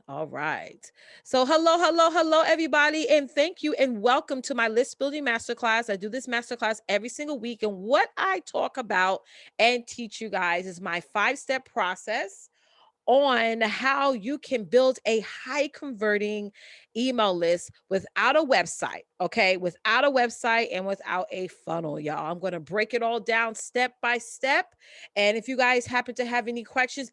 All right. So hello, hello, hello, everybody. And thank you and welcome to my list building masterclass. I do this masterclass every single week. And what I talk about and teach you guys is my 5-step process on how you can build a high converting email list without a website. Okay. Without a website and without a funnel, y'all. I'm going to break it all down step by step. And if you guys happen to have any questions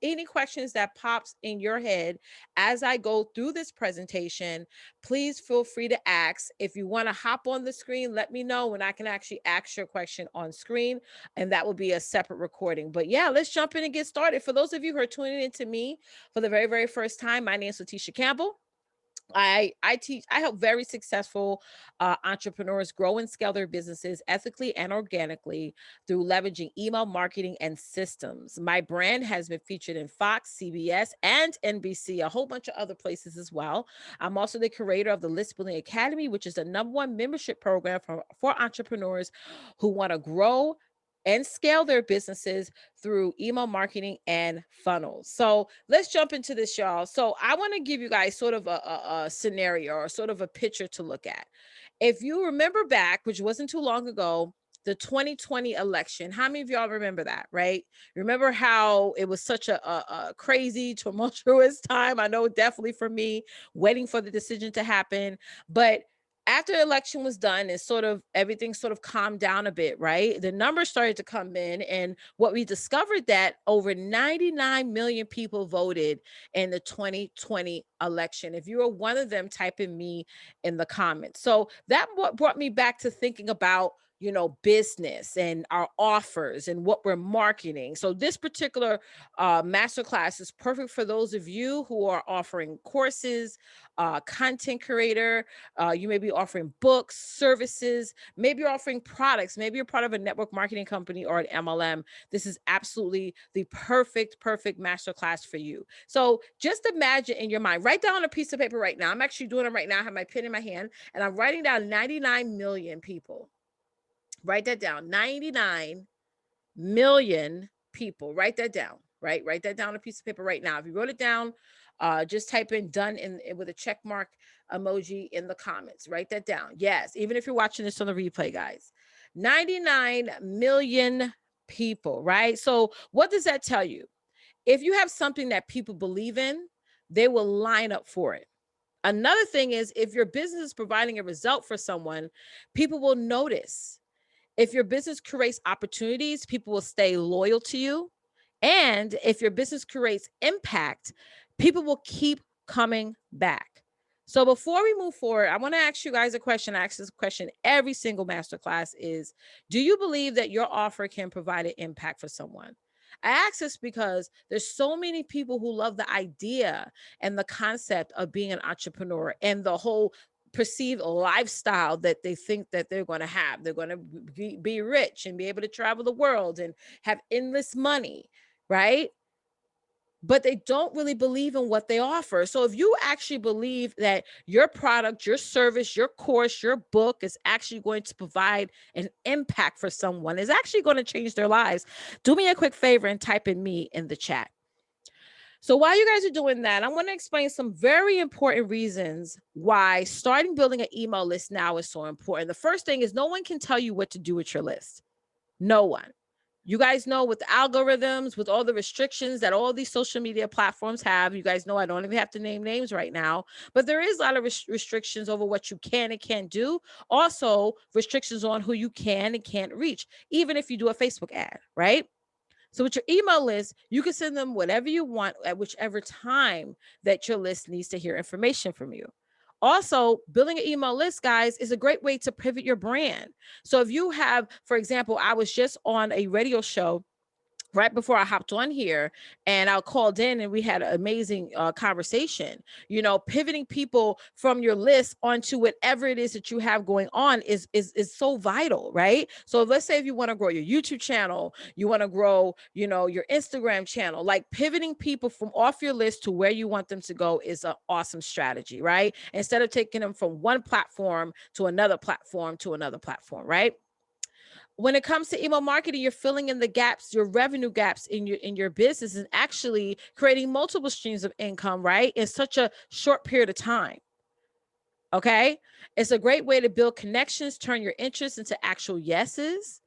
that pops in your head as I go through this presentation, please feel free to ask. If you want to hop on the screen, let me know and I can actually ask your question on screen, and that will be a separate recording. But yeah, let's jump in and get started. For those of you who are tuning in to me for the very, very first time, my name is Letitia Campbell. I help very successful entrepreneurs grow and scale their businesses ethically and organically through leveraging email marketing and systems. My brand has been featured in Fox, CBS, and NBC, a whole bunch of other places as well. I'm also the creator of the List Building Academy, which is the #1 membership program for entrepreneurs who want to grow and scale their businesses through email marketing and funnels. So let's jump into this, y'all. So I want to give you guys sort of a scenario or sort of a picture to look at. If you remember back, which wasn't too long ago, the 2020 election. How many of y'all remember that, right? Remember how it was such a crazy, tumultuous time? I know definitely for me, waiting for the decision to happen. But after the election was done and sort of everything sort of calmed down a bit, right? The numbers started to come in, and what we discovered that over 99 million people voted in the 2020 election. If you were one of them, type in me in the comments. So that brought me back to thinking about business and our offers and what we're marketing. So this particular masterclass is perfect for those of you who are offering courses, content creator. You may be offering books, services, maybe you're offering products, maybe you're part of a network marketing company or an MLM. This is absolutely the perfect masterclass for you. So just imagine in your mind, write down a piece of paper right now. I'm actually doing it right now. I have my pen in my hand and I'm writing down 99 million people. Write that down. 99 million people. Write that down, right? Write that down on a piece of paper right now. If you wrote it down, just type in done with a check mark emoji in the comments. Write that down. Yes, even if you're watching this on the replay, guys. 99 million people, right? So what does that tell you? If you have something that people believe in, they will line up for it. Another thing is if your business is providing a result for someone, people will notice. If your business creates opportunities, people will stay loyal to you. And if your business creates impact, people will keep coming back. So before we move forward, I want to ask you guys a question. I ask this question every single masterclass is, do you believe that your offer can provide an impact for someone? I ask this because there's so many people who love the idea and the concept of being an entrepreneur and the whole perceived lifestyle that they think that they're going to have. They're going to be rich and be able to travel the world and have endless money, right? But they don't really believe in what they offer. So if you actually believe that your product, your service, your course, your book is actually going to provide an impact for someone, is actually going to change their lives, do me a quick favor and type in me in the chat. So while you guys are doing that, I want to explain some very important reasons why starting building an email list now is so important. The first thing is no one can tell you what to do with your list. No one. You guys know with the algorithms, with all the restrictions that all these social media platforms have, you guys know I don't even have to name names right now, but there is a lot of restrictions over what you can and can't do. Also, restrictions on who you can and can't reach, even if you do a Facebook ad, right? So with your email list, you can send them whatever you want at whichever time that your list needs to hear information from you. Also, building an email list, guys, is a great way to pivot your brand. So if you have, for example, I was just on a radio show right before I hopped on here and I called in and we had an amazing conversation. Pivoting people from your list onto whatever it is that you have going on is so vital, right? So let's say if you want to grow your YouTube channel, you want to grow, your Instagram channel, like pivoting people from off your list to where you want them to go is an awesome strategy, right? Instead of taking them from one platform to another platform to another platform, right? When it comes to email marketing, you're filling in the gaps, your revenue gaps in your business, and actually creating multiple streams of income, right? In such a short period of time. Okay. It's a great way to build connections, turn your interests into actual yeses.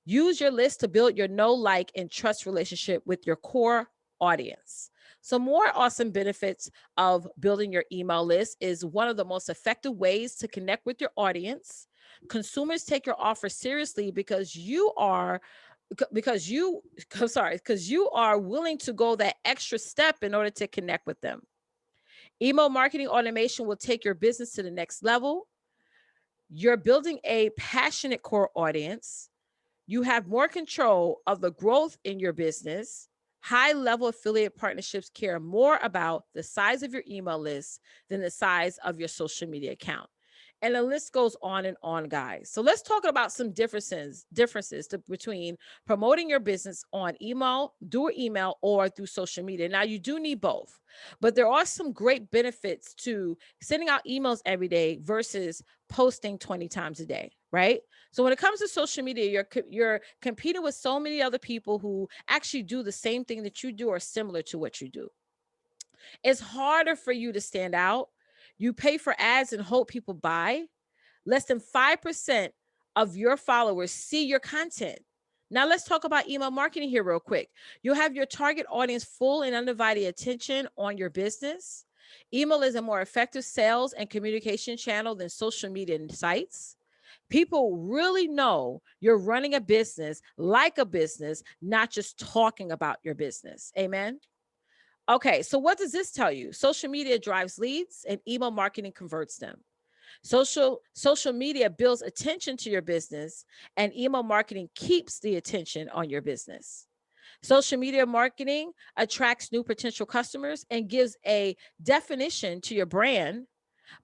Use your list to build your know, like, and trust relationship with your core audience. Some more awesome benefits of building your email list is one of the most effective ways to connect with your audience. Consumers take your offer seriously because you because you are willing to go that extra step in order to connect with them. Email marketing automation will take your business to the next level. You're building a passionate core audience. You have more control of the growth in your business. High level affiliate partnerships care more about the size of your email list than the size of your social media account. And the list goes on and on, guys. So let's talk about some between promoting your business on email, through email, or through social media. Now, you do need both, but there are some great benefits to sending out emails every day versus posting 20 times a day, right? So when it comes to social media, you're competing with so many other people who actually do the same thing that you do or similar to what you do. It's harder for you to stand out. You pay for ads and hope people buy. Less than 5% of your followers see your content. Now, let's talk about email marketing here, real quick. You'll have your target audience full and undivided attention on your business. Email is a more effective sales and communication channel than social media and sites. People really know you're running a business like a business, not just talking about your business. Amen. Okay, so what does this tell you? Social media drives leads and email marketing converts them. Social media builds attention to your business and email marketing keeps the attention on your business. Social media marketing attracts new potential customers and gives a definition to your brand,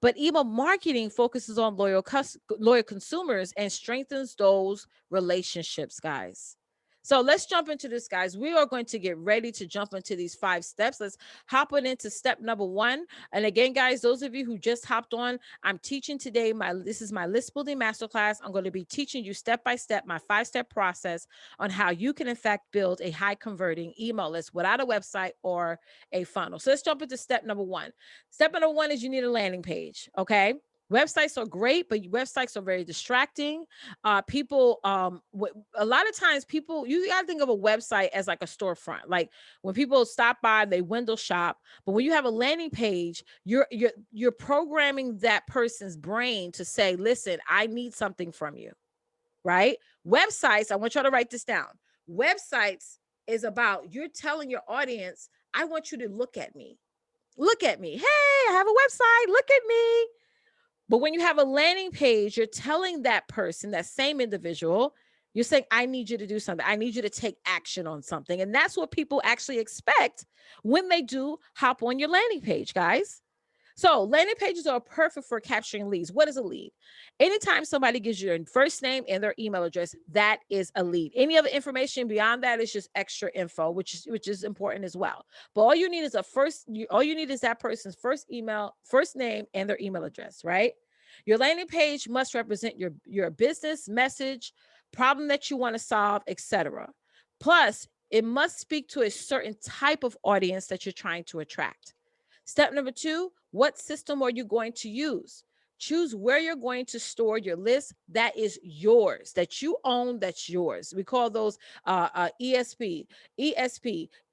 but email marketing focuses on loyal consumers and strengthens those relationships, guys. So let's jump into this, guys. We are going to get ready to jump into these 5 steps. Let's hop on into step number 1. And again, guys, those of you who just hopped on, I'm teaching today. This is my list building masterclass. I'm going to be teaching you step by step my 5-step process on how you can, in fact, build a high converting email list without a website or a funnel. So let's jump into step number 1. Step number 1 is you need a landing page. Okay. Websites are great, but websites are very distracting. A lot of times you got to think of a website as like a storefront. Like when people stop by, they window shop. But when you have a landing page, you're programming that person's brain to say, listen, I need something from you, right? Websites, I want y'all to write this down. Websites is about you're telling your audience, I want you to look at me. Look at me. Hey, I have a website. Look at me. But when you have a landing page, you're telling that person, that same individual, you're saying, I need you to do something. I need you to take action on something. And that's what people actually expect when they do hop on your landing page, guys. So landing pages are perfect for capturing leads. What is a lead? Anytime somebody gives you their first name and their email address, that is a lead. Any other information beyond that is just extra info, which is important as well. But all you need is all you need is that person's first email, first name, and their email address, right? Your landing page must represent your business message, problem that you want to solve, etc. Plus, it must speak to a certain type of audience that you're trying to attract. Step number 2, what system are you going to use? Choose where you're going to store your list that is yours, that you own, that's yours. We call those ESP,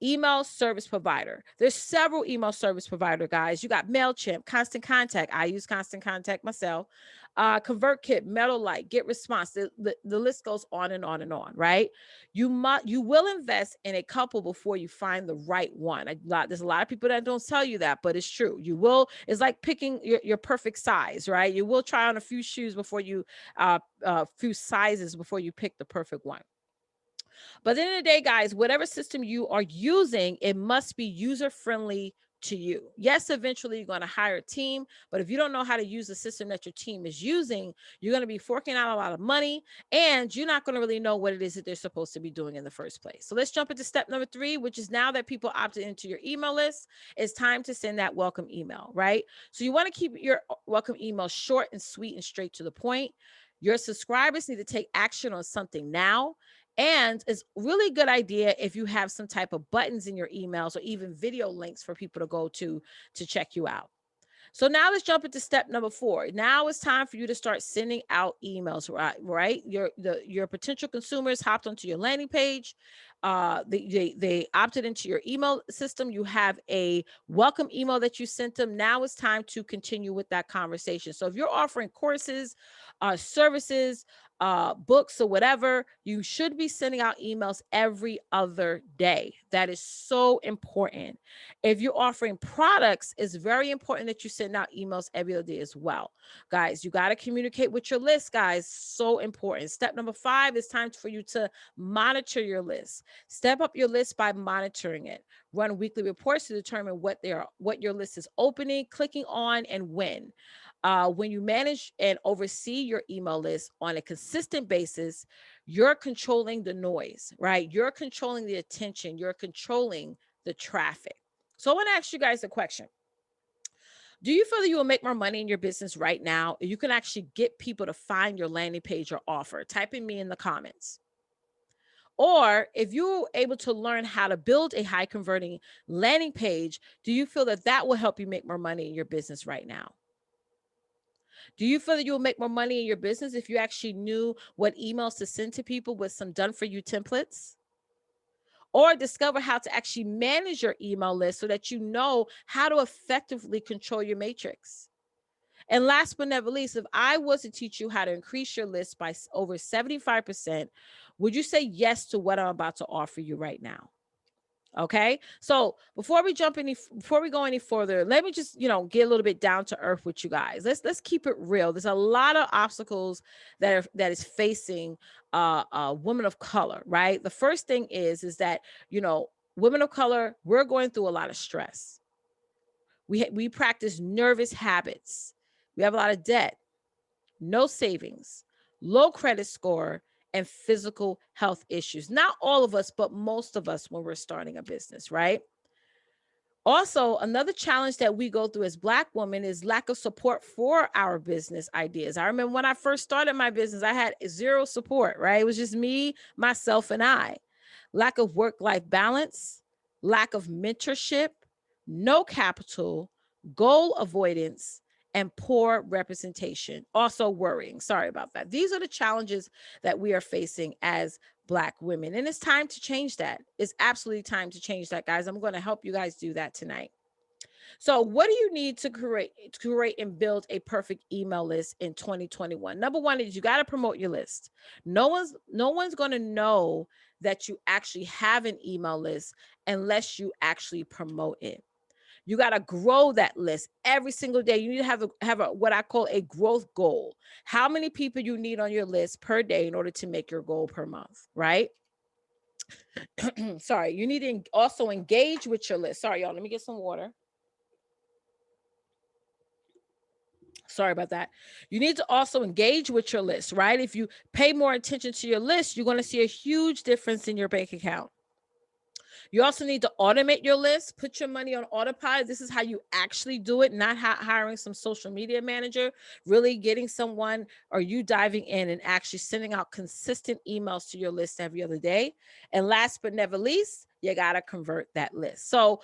email service provider. There's several email service provider, guys. You got MailChimp, Constant Contact. I use Constant Contact myself. ConvertKit, MailerLite, Get Response. The list goes on and on and on, right? You will invest in a couple before you find the right one. There's a lot of people that don't tell you that, but it's true. You will. It's like picking your perfect size, right? You will try on a few shoes before you few sizes before you pick the perfect one. But at the end of the day, guys, whatever system you are using, it must be user friendly to you. Yes, eventually you're going to hire a team, but if you don't know how to use the system that your team is using, you're going to be forking out a lot of money and you're not going to really know what it is that they're supposed to be doing in the first place. So let's jump into step number 3, which is now that people opted into your email list, it's time to send that welcome email, right? So you want to keep your welcome email short and sweet and straight to the point. Your subscribers need to take action on something now. And it's really good idea if you have some type of buttons in your emails or even video links for people to go to check you out. So now let's jump into step number 4. Now it's time for you to start sending out emails, right? Your potential consumers hopped onto your landing page. They opted into your email system. You have a welcome email that you sent them. Now it's time to continue with that conversation. So if you're offering courses, services, books or whatever, you should be sending out emails every other day. That is so important. If you're offering products, it's very important that you send out emails every other day as well. Guys, you got to communicate with your list, guys. So important. Step number 5 is time for you to monitor your list. Step up your list by monitoring it. Run weekly reports to determine what your list is opening, clicking on, and when. When you manage and oversee your email list on a consistent basis, you're controlling the noise, right? You're controlling the attention. You're controlling the traffic. So I want to ask you guys a question. Do you feel that you will make more money in your business right now? You can actually get people to find your landing page or offer. Type in me in the comments. Or if you're able to learn how to build a high converting landing page, do you feel that that will help you make more money in your business right now? Do you feel that you'll make more money in your business if you actually knew what emails to send to people with some done for you templates? Or discover how to actually manage your email list so that you know how to effectively control your matrix. And last but never least, if I was to teach you how to increase your list by over 75%, would you say yes to what I'm about to offer you right now? Okay. So before we go any further, let me just, get a little bit down to earth with you guys. Let's keep it real. There's a lot of obstacles that is facing women of color, right? The first thing is that, women of color, we're going through a lot of stress. We practice nervous habits. We have a lot of debt, no savings, low credit score, and physical health issues. Not all of us, but most of us when we're starting a business, right? Also, another challenge that we go through as Black women is lack of support for our business ideas. I remember when I first started my business, I had zero support, right? It was just me, myself, and I. Lack of work-life balance, lack of mentorship, no capital, goal avoidance, and poor representation. Also worrying. Sorry about that. These are the challenges that we are facing as Black women. And it's time to change that. It's absolutely time to change that, guys. I'm going to help you guys do that tonight. So what do you need to create and build a perfect email list in 2021? Number 1 is you got to promote your list. No one's going to know that you actually have an email list unless you actually promote it. You got to grow that list every single day. You need to have a what I call a growth goal. How many people you need on your list per day in order to make your goal per month, right? Sorry, you need to also engage with your list. Sorry, y'all, let me get some water. Sorry about that. You need to also engage with your list, right? If you pay more attention to your list, you're going to see a huge difference in your bank account. You also need to automate your list, put your money on autopilot. This is how you actually do it, not hiring some social media manager, really getting someone or you diving in and actually sending out consistent emails to your list every other day. And last but never least, you got to convert that list. So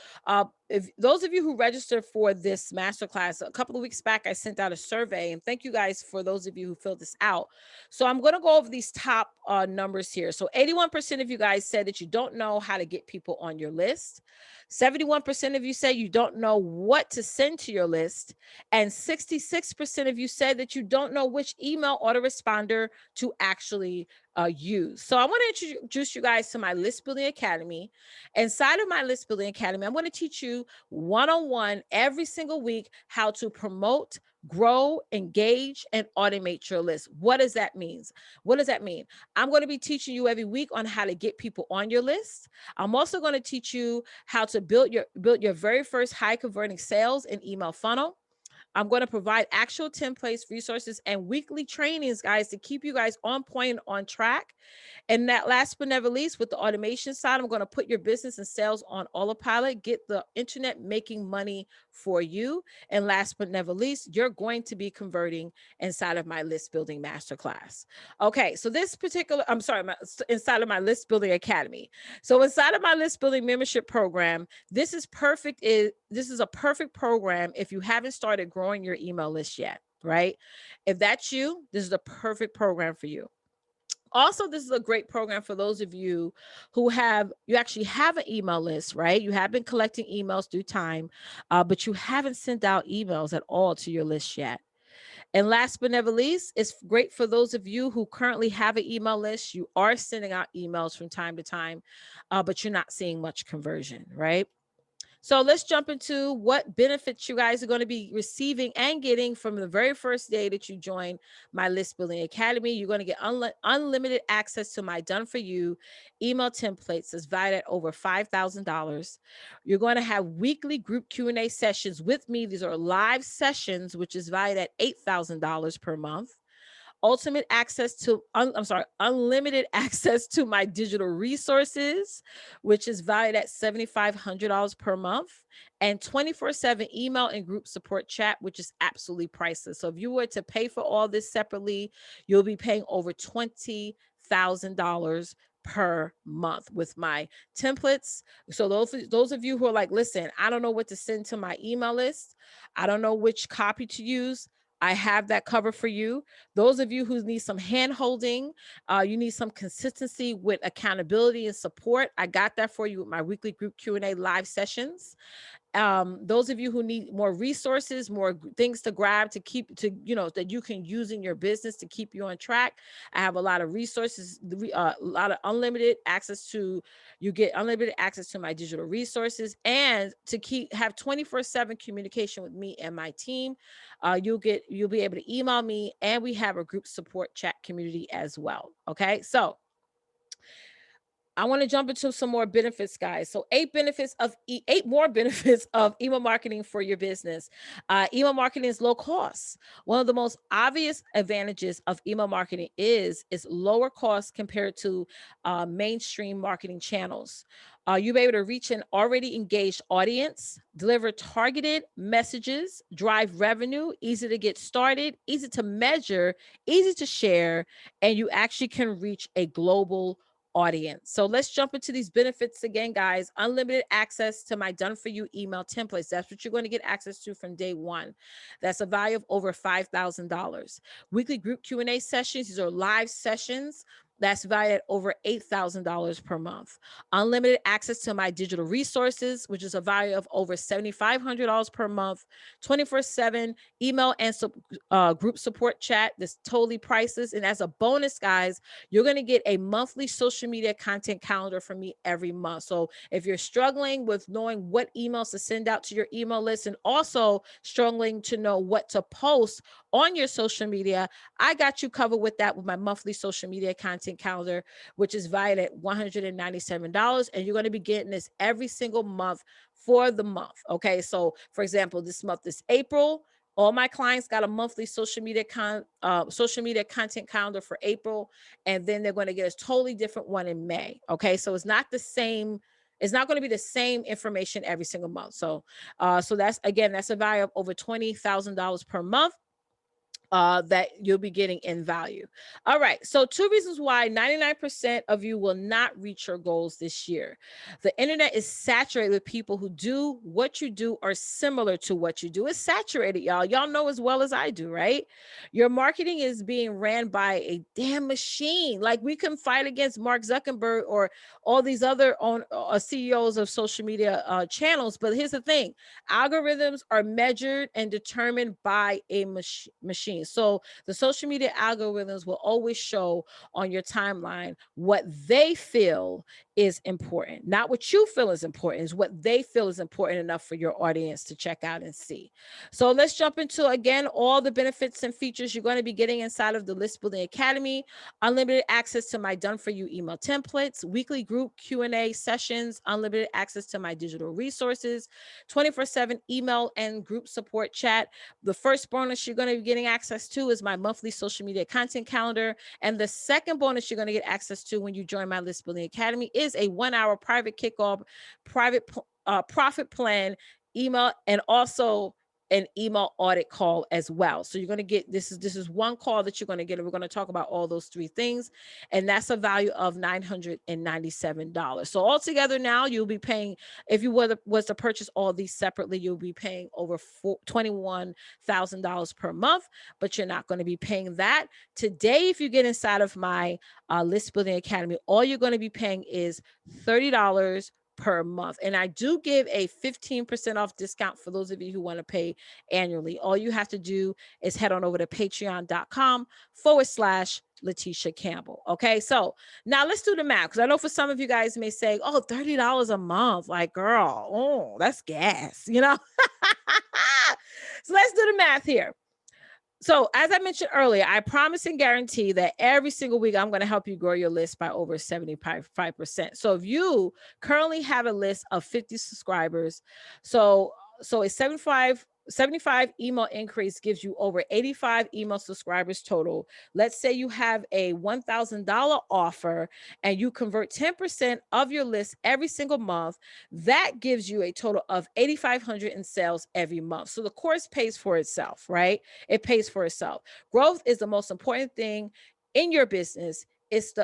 if those of you who registered for this masterclass, a couple of weeks back, I sent out a survey, and thank you guys for those of you who filled this out. So I'm going to go over these top numbers here. So 81% of you guys said that you don't know how to get people on your list. 71% of you say you don't know what to send to your list. And 66% of you said that you don't know which email autoresponder to actually use. So I want to introduce you guys to my List Building Academy. Inside of my List Building Academy, I'm going to teach you one-on-one every single week how to promote, grow, engage, and automate your list. What does that mean? What does that mean? I'm going to be teaching you every week on how to get people on your list. I'm also going to teach you how to build your very first high converting sales and email funnel. I'm going to provide actual templates, resources, and weekly trainings, guys, to keep you guys on point, on track. And that last but never least, with the automation side, I'm going to put your business and sales on autopilot, get the internet making money for you. And last but never least, you're going to be converting inside of my list building masterclass. Okay, so this particular, I'm sorry, inside of my list building academy. So inside of my list building membership program, this is perfect. This is a perfect program if you haven't started growing your email list yet, right? If that's you, this is the perfect program for you. Also, this is a great program for those of you who you actually have an email list, right? You have been collecting emails through time, but you haven't sent out emails at all to your list yet. And last but never least, it's great for those of you who currently have an email list. You are sending out emails from time to time, but you're not seeing much conversion, right? So let's jump into what benefits you guys are going to be receiving and getting from the very first day that you join my List Building Academy. You're going to get unlimited access to my done for you email templates that's valued at over $5,000. You're going to have weekly group Q&A sessions with me. These are live sessions, which is valued at $8,000 per month. Unlimited access to my digital resources, which is valued at $7,500 per month, and 24/7 email and group support chat, which is absolutely priceless. So if you were to pay for all this separately, you'll be paying over $20,000 per month with my templates. So those of you who are like, listen, I don't know what to send to my email list, I don't know which copy to use, I have that cover for you. Those of you who need some hand holding, you need some consistency with accountability and support, I got that for you with my weekly group Q&A live sessions. Those of you who need more resources, more things to grab to keep to, that you can use in your business to keep you on track, I have a lot of resources, a lot of you get unlimited access to my digital resources, and to have 24/7 communication with me and my team. You'll be able to email me, and we have a group support chat community as well. Okay, so I want to jump into some more benefits, guys. So eight more benefits of email marketing for your business. Email marketing is low cost. One of the most obvious advantages of email marketing is lower cost compared to mainstream marketing channels. You'll be able to reach an already engaged audience, deliver targeted messages, drive revenue, easy to get started, easy to measure, easy to share, and you actually can reach a global audience. So let's jump into these benefits again, guys. Unlimited access to my done for you email templates. That's what you're going to get access to from day one. That's a value of over $5,000. Weekly group Q&A sessions. These are live sessions. That's valued at over $8,000 per month. Unlimited access to my digital resources, which is a value of over $7,500 per month. 24/7 email and group support chat. That's totally priceless. And as a bonus, guys, you're going to get a monthly social media content calendar from me every month. So if you're struggling with knowing what emails to send out to your email list, and also struggling to know what to post on your social media, I got you covered with that with my monthly social media content calendar, which is valued at $197. And you're going to be getting this every single month for the month. Okay. So for example, this month is April. All my clients got a monthly social media content calendar for April, and then they're going to get a totally different one in May. Okay, so it's not the same. It's not going to be the same information every single month. So, that's a value of over $20,000 per month that you'll be getting in value. All right. So 2 reasons why 99% of you will not reach your goals this year. The internet is saturated with people who do what you do or similar to what you do. It's saturated, y'all. Y'all know as well as I do, right? Your marketing is being ran by a damn machine. Like, we can fight against Mark Zuckerberg or all these other CEOs of social media channels. But here's the thing. Algorithms are measured and determined by a machine. So the social media algorithms will always show on your timeline what they feel is important, not what you feel is important, is what they feel is important enough for your audience to check out and see. So let's jump into, again, all the benefits and features you're going to be getting inside of the List Building Academy. Unlimited access to my done for you email templates, weekly group Q&A sessions, unlimited access to my digital resources, 24/7 email and group support chat. The first bonus you're going to be getting access to is my monthly social media content calendar. And the second bonus you're going to get access to when you join my List Building Academy is a 1-hour private kickoff, profit plan email, and also an email audit call as well. So you're going to get, this is one call that you're going to get, and we're going to talk about all those three things, and that's a value of $997. So altogether now you'll be paying, if you was to purchase all these separately, you'll be paying over $21,000 per month, but you're not going to be paying that today. If you get inside of my List Building Academy, all you're going to be paying is $30 per month. And I do give a 15% off discount for those of you who want to pay annually. All you have to do is head on over to patreon.com/Letitia Campbell. Okay. So now let's do the math, because I know for some of you guys may say, oh, $30 a month. Like, girl, oh, that's gas, you know? So let's do the math here. So as I mentioned earlier, I promise and guarantee that every single week I'm going to help you grow your list by over 75%. So if you currently have a list of 50 subscribers, so a 75 email increase gives you over 85 email subscribers total. Let's say you have a $1,000 offer and you convert 10% of your list every single month. That gives you a total of 8,500 in sales every month. So the course pays for itself, right? It pays for itself. Growth is the most important thing in your business. It's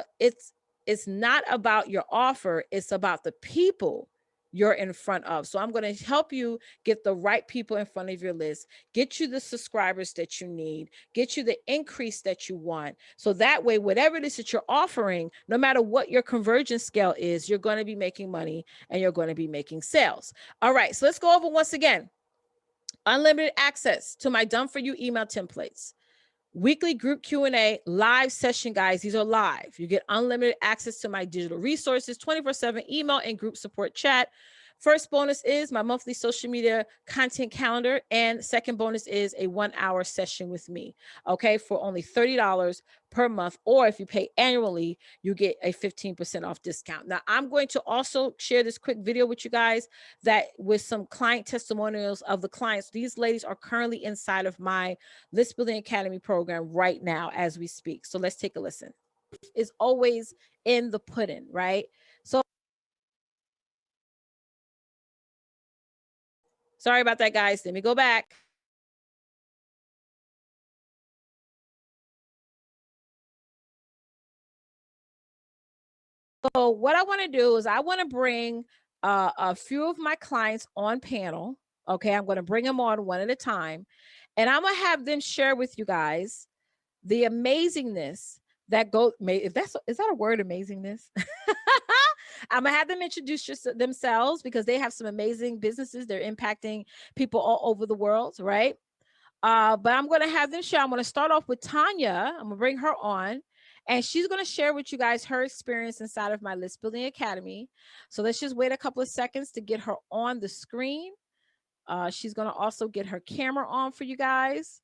not about your offer, it's about the people you're in front of. So I'm going to help you get the right people in front of your list, get you the subscribers that you need, get you the increase that you want. So that way, whatever it is that you're offering, no matter what your conversion scale is, you're going to be making money and you're going to be making sales. All right, so let's go over once again. Unlimited access to my done for you email templates, weekly group Q&A, live session, guys. These are live. You get unlimited access to my digital resources, 24/7 email and group support chat. First bonus is my monthly social media content calendar. And second bonus is a 1-hour session with me, okay, for only $30 per month. Or if you pay annually, you get a 15% off discount. Now, I'm going to also share this quick video with you guys that with some client testimonials of the clients. These ladies are currently inside of my List Building Academy program right now as we speak. So let's take a listen. Is always in the pudding, right? So sorry about that, guys. Let me go back. So what I want to do is I want to bring a few of my clients on panel. Okay, I'm going to bring them on one at a time, and I'm going to have them share with you guys the amazingness that go. If that's is that a word, amazingness? I'm gonna have them introduce themselves because they have some amazing businesses. They're impacting people all over the world, right? But I'm going to have them share. I'm going to start off with Tanya. I'm going to bring her on, and she's going to share with you guys her experience inside of my List Building Academy. So let's just wait a couple of seconds to get her on the screen. She's going to also get her camera on for you guys,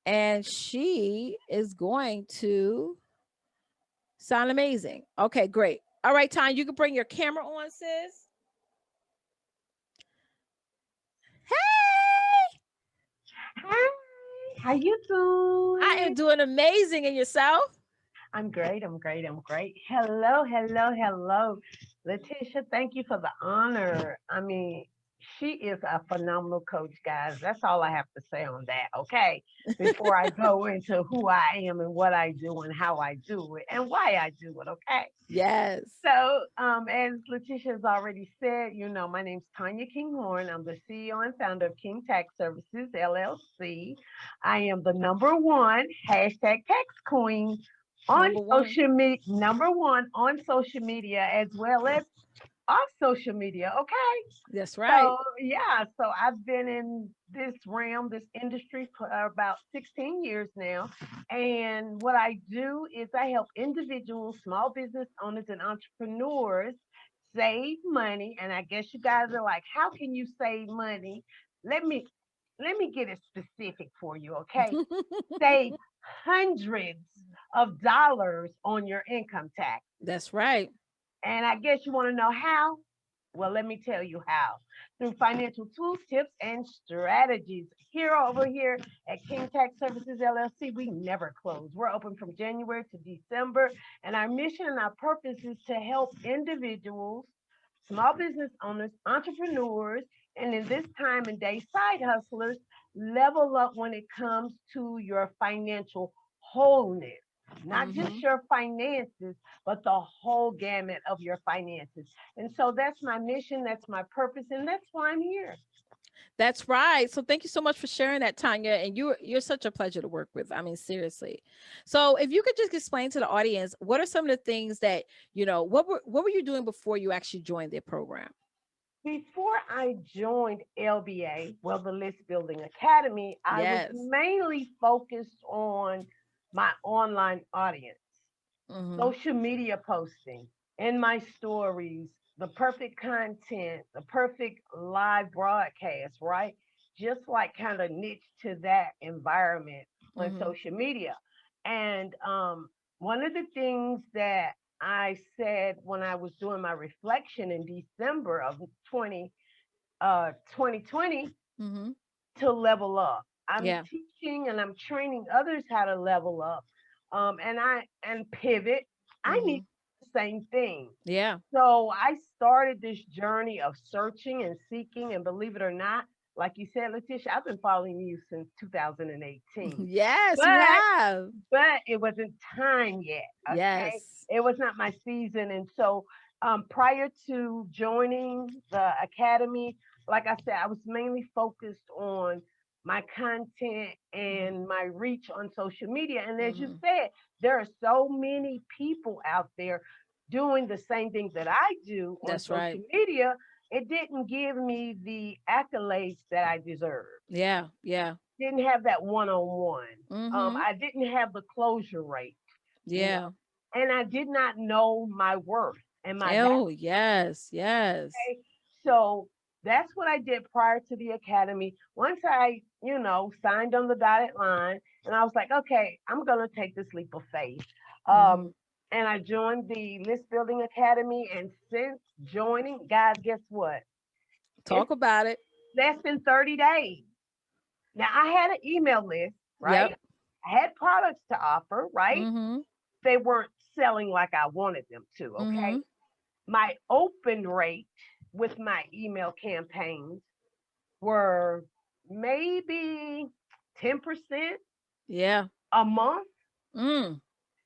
and she is going to sound amazing. Okay, great. All right, Tanya, you can bring your camera on, sis. Hey! Hi, how you doing? I am doing amazing. And yourself? I'm great. I'm great. I'm great. Hello, hello, hello. Letitia, thank you for the honor. I mean, she is a phenomenal coach, guys. That's all I have to say on that, okay? Before I go into who I am and what I do and how I do it and why I do it, okay? Yes. So, as Letitia has already said, you know, my name's Tanya Kinghorn. I'm the CEO and founder of King Tax Services, LLC. I am the number one hashtag tax queen on Number one. social media, number one on social media as well as off social media. Okay. That's right. So yeah, so I've been in this realm, this industry for about 16 years now. And what I do is I help individuals, small business owners, and entrepreneurs save money. And I guess you guys are like, how can you save money? Let me let me get it specific for you, okay? Save hundreds of dollars on your income tax. That's right. And I guess you want to know how? Well, let me tell you how. Through financial tools, tips, and strategies. Here over here at King Tax Services LLC, we never close. We're open from January to December, and our mission and our purpose is to help individuals, small business owners, entrepreneurs, And in this time and day, side hustlers, level up when it comes to your financial wholeness. Not just Mm-hmm. your finances, but the whole gamut of your finances. And so that's my mission, that's my purpose, and that's why I'm here. That's right. So thank you so much for sharing that, Tanya. And you're such a pleasure to work with. I mean, seriously. So if you could just explain to the audience, what are some of the things that, what were you doing before you actually joined their program? Before I joined LBA, well, the List Building Academy, I was Yes. mainly focused on my online audience, Mm-hmm. social media posting, in my stories, the perfect content, the perfect live broadcast, right? Just like kind of niche to that environment on Mm-hmm. social media. And one of the things that I said when I was doing my reflection in December of 2020 Mm-hmm. to level up. I'm Yeah. teaching and I'm training others how to level up, and pivot. I need Mm-hmm. the same thing. Yeah. So I started this journey of searching and seeking, and believe it or not, like you said, Letitia, I've been following you since 2018. Yes, you But have. it wasn't time yet. Okay, Yes. it was not my season, and so prior to joining the academy, like I said, I was mainly focused on my content and my reach on social media. And as you Mm-hmm. said, there are so many people out there doing the same things that I do on That's right. social media. It didn't give me the accolades that I deserve. Yeah. Yeah. Didn't have that one on one. Mm-hmm. I didn't have the closure rate, you know, Yeah. and I did not know my worth and my value. Oh, yes. Yes. Okay? So that's what I did prior to the academy. Once I, signed on the dotted line, and I was like, okay, I'm going to take this leap of faith. Mm-hmm. Um, and I joined the List Building Academy. And since joining, guys, guess what? It's Talk about it. less than 30 days. Now, I had an email list, Yep. right? I had products to offer, right? Mm-hmm. They weren't selling like I wanted them to, okay? Mm-hmm. My open rate with my email campaigns were maybe 10% Yeah. a month. Mm.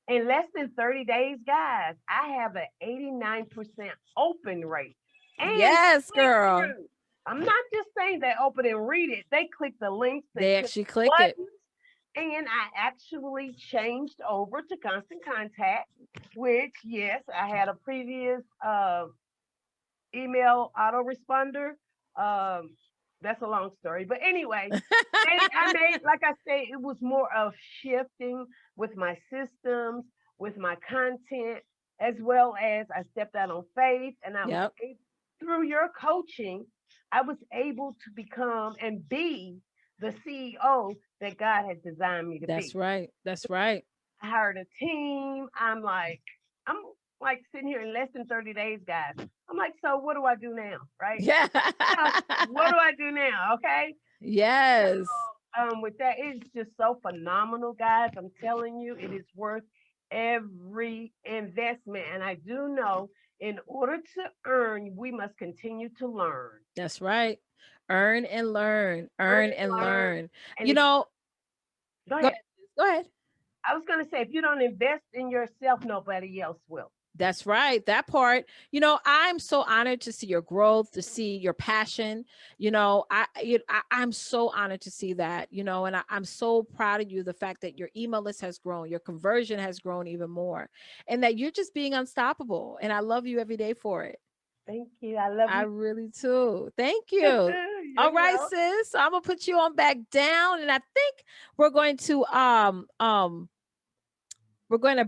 In less than 30 days, guys, I have an 89% open rate. And Yes, click girl. through. I'm not just saying they open and read it. They click the links, they They click actually the click it. buttons, and I actually changed over to Constant Contact, which, yes, I had a previous email autoresponder. Um, that's a long story. But anyway, I made, like I say, it was more of shifting with my systems, with my content, as well as I stepped out on faith and I was Yep. able, through your coaching, I was able to become and be the CEO that God has designed me to That's be. right. That's right. I hired a team. I'm like sitting here in less than 30 days, guys. I'm like, so what do I do now? Right? Yeah. What do I do now? Okay. Yes. With that, it's just so phenomenal, guys. I'm telling you, it is worth every investment. And I do know in order to earn, we must continue to learn. That's right. Earn and learn. Earn Earn and and learn. learn. And You if you know, go go ahead. ahead. Sis. Go ahead. I was gonna say if you don't invest in yourself, nobody else will. That's right. That part. I'm so honored to see your growth, to see your passion. I'm so honored to see that, and I'm so proud of you. The fact that your email list has grown, your conversion has grown even more, and that you're just being unstoppable. And I love you every day for it. Thank you. I love I you. really too. Thank you. All You're right, welcome. sis. So I'm gonna put you on back down, and I think we're going to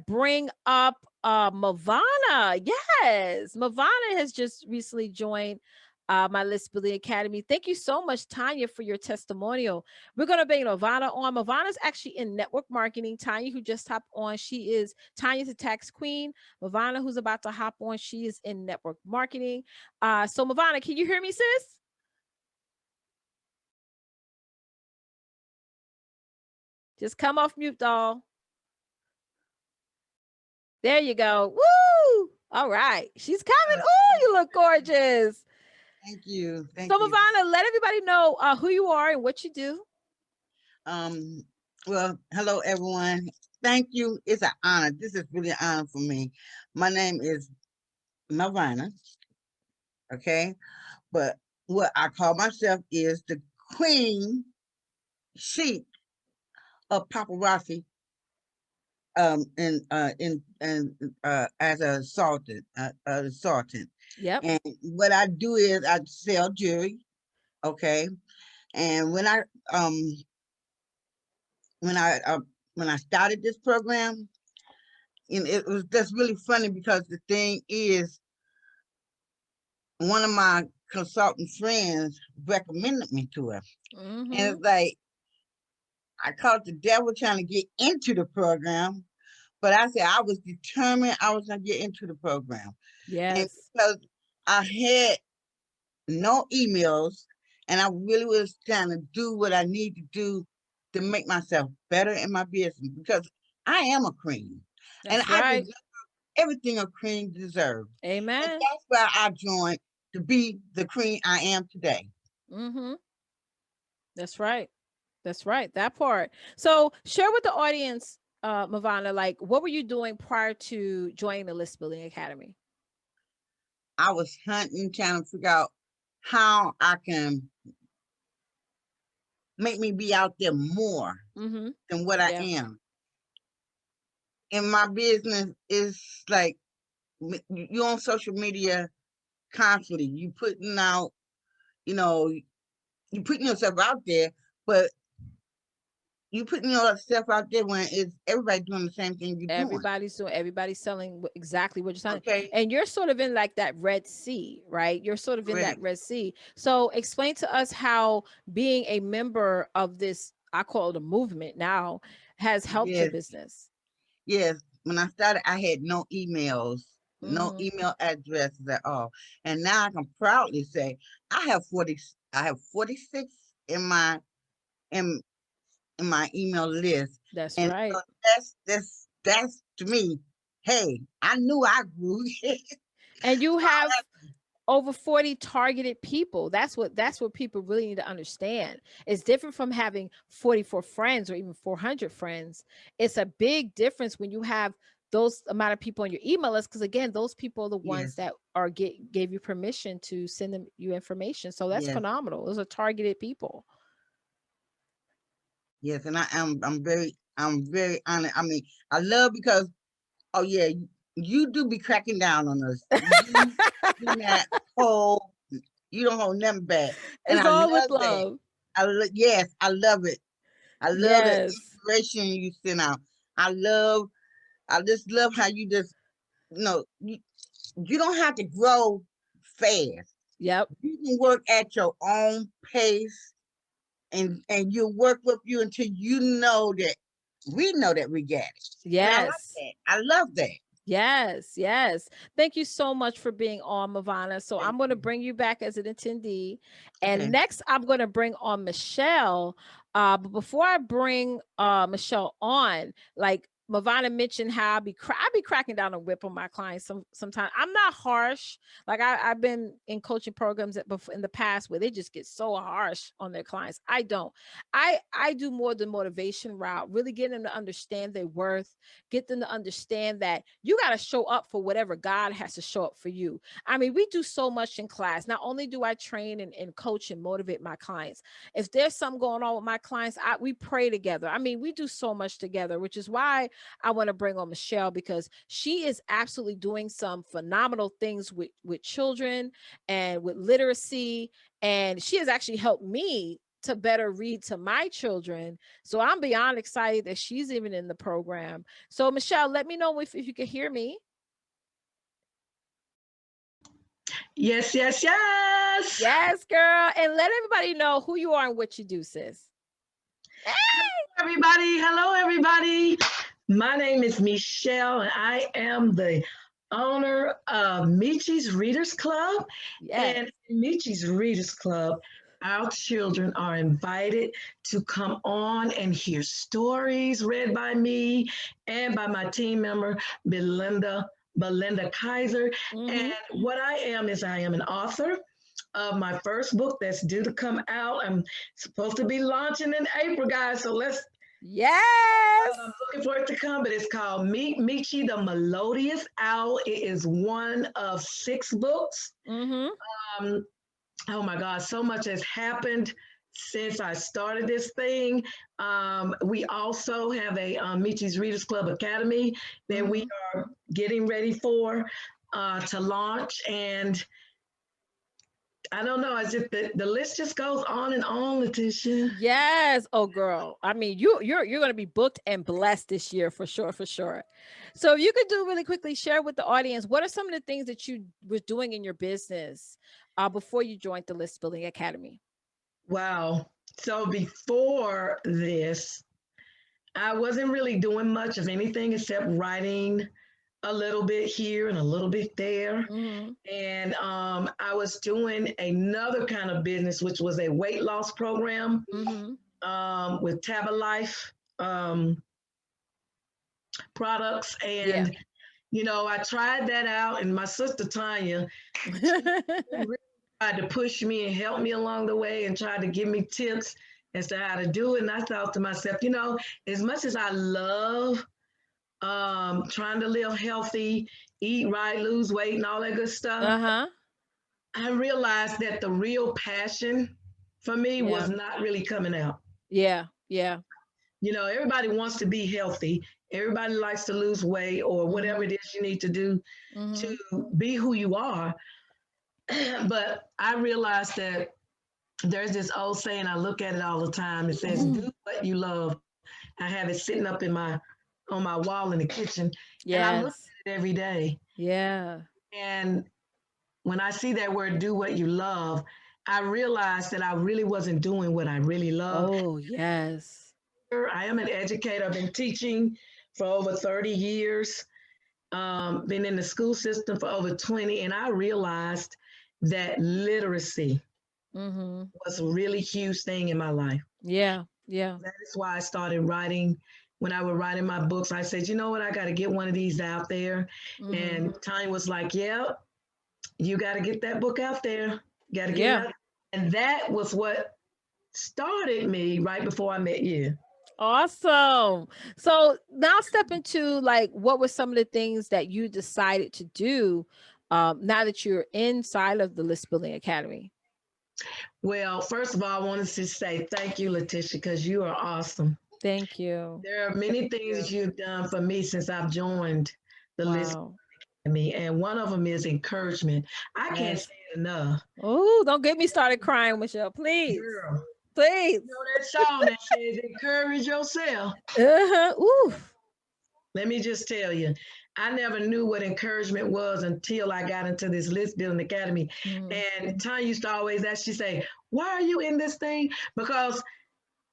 bring up Mavana. Yes, Mavana has just recently joined my List Building Academy. Thank you so much, Tanya, for your testimonial. We're going to bring Mavana on. Mavana's actually in network marketing. Tanya, who just hopped on, she is Tanya's a tax queen. Mavana, who's about to hop on, she is in network marketing. So Mavana, can you hear me, sis? Just come off mute, doll. There you go. Woo! All right. She's coming. Oh, you look gorgeous. Thank you. So, Thank you. Mavana, let everybody know who you are and what you do. Um, well, hello everyone. Thank you. It's an honor. This is really an honor for me. My name is Malvina, okay? But what I call myself is the queen sheep of paparazzi as a assaultant. Yep. And what I do is I sell jewelry, okay? And um when I uh, when I started this program, and it was just really funny because the thing is, one of my consultant friends recommended me to her, and Mm-hmm. it's like I caught the devil trying to get into the program, but I said I was determined I was gonna get into the program, and Yes. because I had no emails, and I really was trying to do what I need to do to make myself better in my business because I am a queen, and That's I right. deserve everything a queen deserves. And Amen. that's why I joined to be the queen I am today. Mm-hmm. That's right. That's right. That part. So share with the audience, Mavana, like what were you doing prior to joining the List Building Academy? I was hunting, trying to figure out how I can make me be out there more Mm-hmm. than what I Yeah. am. In my business, it's like you're on social media constantly. You putting out, you know, you putting yourself out there, but you putting yourself out there when it's everybody doing the same thing you're doing. Everybody's selling exactly what you're selling. Okay, And you're sort of in like that Red Sea, right? You're sort of in that correct. Red Sea. So explain to us how being a member of this, I call it a movement now, has helped your Yes, business. yes. When I started, I had no emails, no Mm-hmm. email addresses at all, and now I can proudly say I have 40. I have 46 in in in my email list, That's and right. so that's to me. Hey, I knew I grew. And you have over 40 targeted people. That's what people really need to understand. It's different from having 44 friends or even 400 friends. It's a big difference when you have those amount of people on your email list, because again, those people are the ones Yes, that gave you permission to send them you information. So that's yes, phenomenal. Those are targeted people. yes, and I'm very honored. I mean, I love because oh yeah, you do be cracking down on us. You do not hold. You don't hold nothing back, and It's I all with love that. love. Yes, I love it. I love the Yes. inspiration you send out. I love. I just love how you just you don't have to grow fast. Yep. You can work at your own pace, and you'll work with you until you know that we know that we got it. And I like Yes. that. I love that. Yes, yes. Thank you so much for being on, Mavana. So Thank I'm going to you. bring you back as an attendee. And Okay. next, I'm going to bring on Michelle. But before I bring Michelle on, like Mavana mentioned how I be cracking down a whip on my clients sometimes. I'm not harsh. Like I've been in coaching programs before in the past where they just get so harsh on their clients. I don't. I do more the motivation route, really getting them to understand their worth, get them to understand that you got to show up for whatever God has to show up for you. I mean, we do so much in class. Not only do I train and coach and motivate my clients, if there's something going on with my clients, we pray together. I mean, we do so much together, which is why I want to bring on Michelle, because she is absolutely doing some phenomenal things with children and with literacy. And she has actually helped me to better read to my children. So I'm beyond excited that she's even in the program. So, Michelle, let me know if you can hear me. Yes, yes, yes. Yes, girl. And let everybody know who you are and what you do, sis. Hey! Everybody, hello, everybody. My name is Michelle, and I am the owner of Michi's Readers Club. Yes. And in Michi's Readers Club, our children are invited to come on and hear stories read by me and by my team member, Belinda Kaiser. And Mm-hmm. what I am is I am an author. of my first book that's due to come out. I'm supposed to be launching in April, guys. So Yes. I'm looking for it to come, but it's called Meet Michi the Melodious Owl. It is one of 6 books. Mm-hmm. Um, oh my God, so much has happened since I started this thing. We also have a Michi's Readers Club Academy that we are getting ready for to launch. And I don't know, it's just the list just goes on and on, Letitia. Yes. Oh, girl. I mean, you're going to be booked and blessed this year for sure, for sure. So, if you could do really quickly, share with the audience what are some of the things that you were doing in your business before you joined the List Building Academy? Wow. So before this, I wasn't really doing much of anything except writing a little bit here and a little bit there. Mm-hmm. And I was doing another kind of business, which was a weight loss program Mm-hmm. with Life products. Yeah. And, I tried that out. And my sister Tanya, she really tried to push me and help me along the way and tried to give me tips as to how to do it. And I thought to myself, as much as I love trying to live healthy, eat right, lose weight, and all that good stuff, Uh-huh. I realized that the real passion for me Yeah. was not really coming out. Yeah. Yeah. Everybody wants to be healthy. Everybody likes to lose weight or whatever it is you need to do to be who you are. But I realized that there's this old saying, I look at it all the time. It says, do what you love. I have it sitting up on my wall in the kitchen. And I look Yes. at it every day. Yeah. And when I see that word, do what you love, I realized that I really wasn't doing what I really love. Oh, yes. I am an educator. I've been teaching for over 30 years, been in the school system for over 20, and I realized that literacy was a really huge thing in my life. Yeah. Yeah. That is why I started writing. When I was writing my books, I said, you know what, I got to get one of these out there. And Tanya was like, yeah, you got to get that book out there. Got to get it out. And that was what started me right before I met you. Awesome. So now step into like what were some of the things that you decided to do now that you're inside of the List Building Academy? Well, first of all, I wanted to say thank you, Letitia, because you are awesome. Thank you. There are many things you've done for me since I've joined the List Academy, and one of them is encouragement. I can't say it enough. Oh, don't get me started crying, Michelle, please. Girl, please. you know that song that says encourage yourself. Ooh. Let me just tell you, I never knew what encouragement was until I got into this List Building Academy. And Tanya used to always ask, she say, why are you in this thing? Because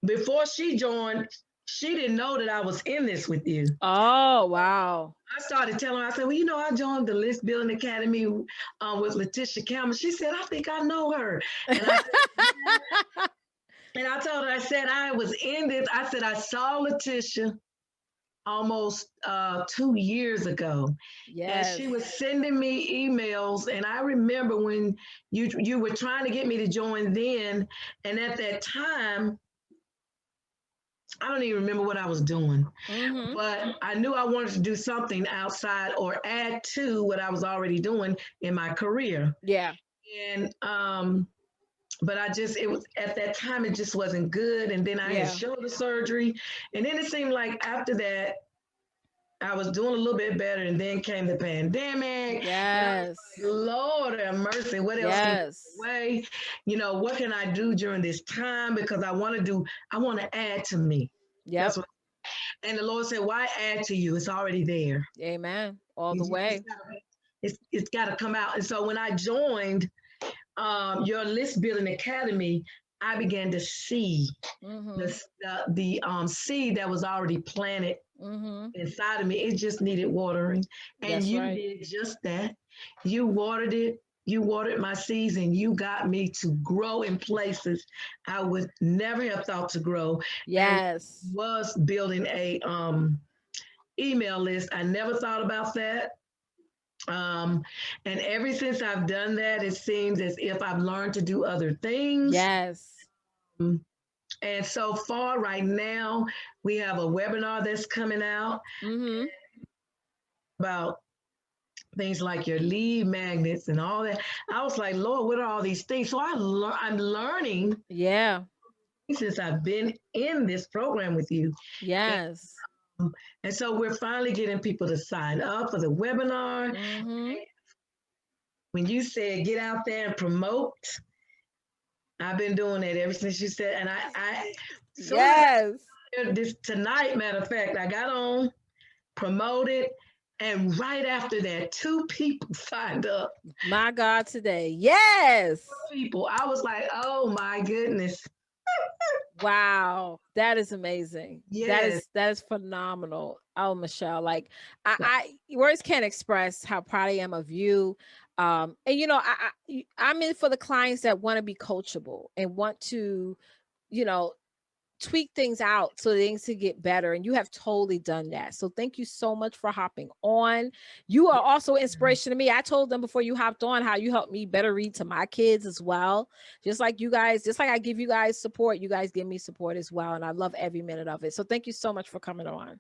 before she joined, she didn't know that I was in this with you. Oh, wow. I started telling her, I said, well, I joined the List Building Academy with Letitia Cameron. She said, I think I know her. And I said, and I told her, I said, I was in this. I said, I saw Letitia almost 2 years ago. Yes. And she was sending me emails. And I remember when you were trying to get me to join then. And at that time, I don't even remember what I was doing, but I knew I wanted to do something outside or add to what I was already doing in my career. Yeah. And, but it was at that time, it just wasn't good. And then I had shoulder surgery. And then it seemed like after that, I was doing a little bit better. And then came the pandemic. Yes. Like, Lord have mercy. What else can way? What can I do during this time? Because I want to add to me. Yeah. And the Lord said, why add to you? It's already there. Amen. All the way. It's got to come out. And so when I joined your List Building Academy, I began to see the seed that was already planted inside of me. It just needed watering. And you did just that. You watered it. You watered my seeds and you got me to grow in places I would never have thought to grow. Yes. And was building a email list. I never thought about that. And ever since I've done that, it seems as if I've learned to do other things. Yes. And so far, right now, we have a webinar that's coming out Mm-hmm. about things like your lead magnets and all that. I was like, Lord, what are all these things? So I'm learning Yeah. since I've been in this program with you. Yes. And so we're finally getting people to sign up for the webinar. Mm-hmm. When you said get out there and promote, I've been doing it ever since you said, and I soon as Yes. I this tonight, matter of fact, I got on, promoted, and right after that, two people signed up. My God, today. Yes. People, I was like, oh my goodness. Wow, that is amazing. Yes. That is phenomenal. Oh, Michelle, like I words can't express how proud I am of you. And you know, I'm in for the clients that want to be coachable and want to, you know, tweak things out so things to get better, and you have totally done that. So thank you so much for hopping on. You are also inspiration to me. I told them before you hopped on how you helped me better read to my kids as well, just like you guys, just like I give you guys support, you guys give me support as well, and I love every minute of it. So thank you so much for coming on.